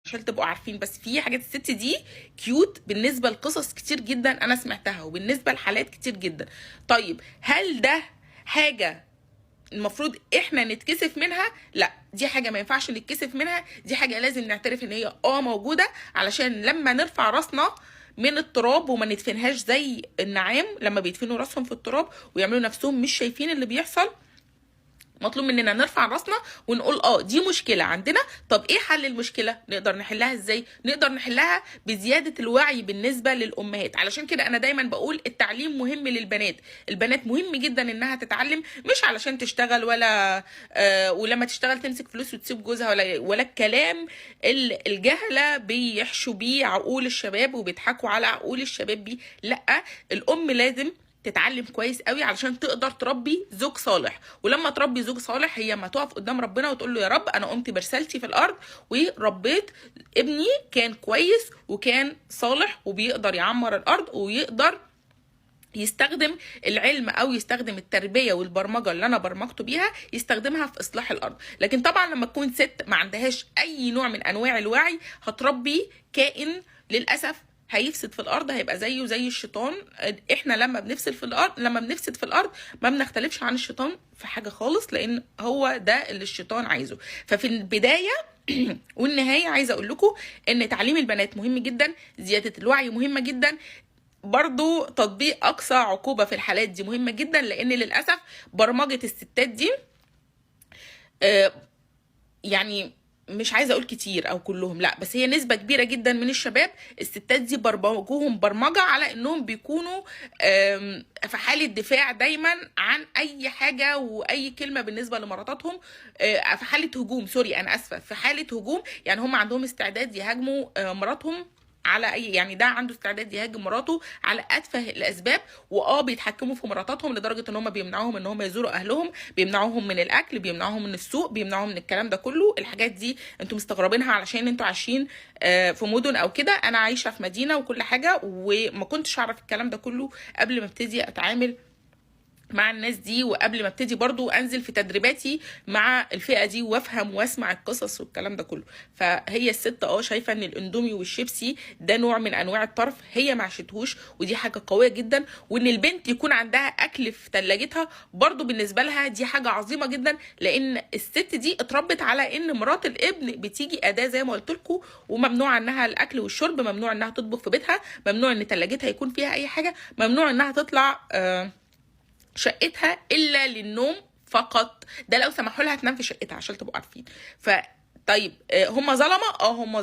عشان تبقوا عارفين. بس في حاجات الست دي كيوت بالنسبه لقصص كتير جدا انا سمعتها، وبالنسبه لحالات كتير جدا. طيب هل ده حاجه المفروض احنا نتكسف منها؟ لا، دي حاجه ما ينفعش نتكسف منها، دي حاجه لازم نعترف ان هي موجوده، علشان لما نرفع راسنا من التراب وما ندفنهاش زي النعام لما بيدفنوا راسهم في التراب ويعملوا نفسهم مش شايفين اللي بيحصل. مطلوب مننا نرفع راسنا ونقول دي مشكله عندنا. طب ايه حل المشكله؟ نقدر نحلها ازاي؟ نقدر نحلها بزياده الوعي بالنسبه للامهات. علشان كده انا دايما بقول التعليم مهم للبنات. البنات مهم جدا انها تتعلم، مش علشان تشتغل ولا ولما تشتغل تمسك فلوس وتسيب جوزها، ولا الكلام الجهله بيحشوا بيه عقول الشباب وبيضحكوا على عقول الشباب بيه. لا، الام لازم تتعلم كويس قوي علشان تقدر تربي زوج صالح. ولما تربي زوج صالح هي ما تقف قدام ربنا وتقول له يا رب انا قمت برسالتي في الارض وربيت ابني كان كويس وكان صالح وبيقدر يعمر الارض ويقدر يستخدم العلم او يستخدم التربيه والبرمجه اللي انا برمجته بيها يستخدمها في اصلاح الارض. لكن طبعا لما تكون ست ما عندهاش اي نوع من انواع الوعي هتربي كائن للاسف هيفسد في الارض، هيبقى زيه زي الشيطان. احنا لما بنفسد في الارض ما بنختلفش عن الشيطان في حاجه خالص، لان هو ده اللي الشيطان عايزه. ففي البدايه والنهايه عايزه اقول لكم ان تعليم البنات مهم جدا، زياده الوعي مهمه جدا، برضو تطبيق اقصى عقوبه في الحالات دي مهمه جدا، لان للاسف برمجه الستات دي يعني مش عايزه اقول كتير او كلهم، لا، بس هي نسبه كبيره جدا من الشباب الستات دي برمجوهم برمجه على انهم بيكونوا في حاله دفاع دايما عن اي حاجه واي كلمه بالنسبه لمراتاتهم، في حاله هجوم، سوري انا اسفه، في حاله هجوم. يعني هم عندهم استعداد يهاجموا مراتهم على اي، يعني ده عنده استعداد يهاجم مراته على اتفه الاسباب، بيتحكموا في مراتاتهم لدرجه ان هم بيمنعوهم ان هم يزوروا اهلهم، بيمنعوهم من الاكل، بيمنعوهم من السوق، بيمنعوهم من الكلام ده كله. الحاجات دي انتوا مستغربينها علشان انتوا عايشين في مدن او كده، انا عايشه في مدينه وكل حاجه، وما كنتش اعرف الكلام ده كله قبل ما ابتدي اتعامل مع الناس دي، وقبل ما ابتدي برضو انزل في تدريباتي مع الفئه دي وافهم واسمع القصص والكلام ده كله. فهي الست شايفه ان الاندومي والشيبسي ده نوع من انواع الطرف، هي ما عاشتهوش، ودي حاجه قويه جدا. وان البنت يكون عندها اكل في ثلاجتها برضو بالنسبه لها دي حاجه عظيمه جدا، لان الست دي اتربت على ان مرات الابن بتيجي اداه زي ما قلت لكم، وممنوع عنها الاكل والشرب، ممنوع انها تطبخ في بيتها، ممنوع ان ثلاجتها يكون فيها اي حاجه، ممنوع انها تطلع شقتها الا للنوم فقط. ده لو سمحوا لها تنام في شقتها عشان تبقوا عارفين. طيب هم ظلمه، هم ظلمه.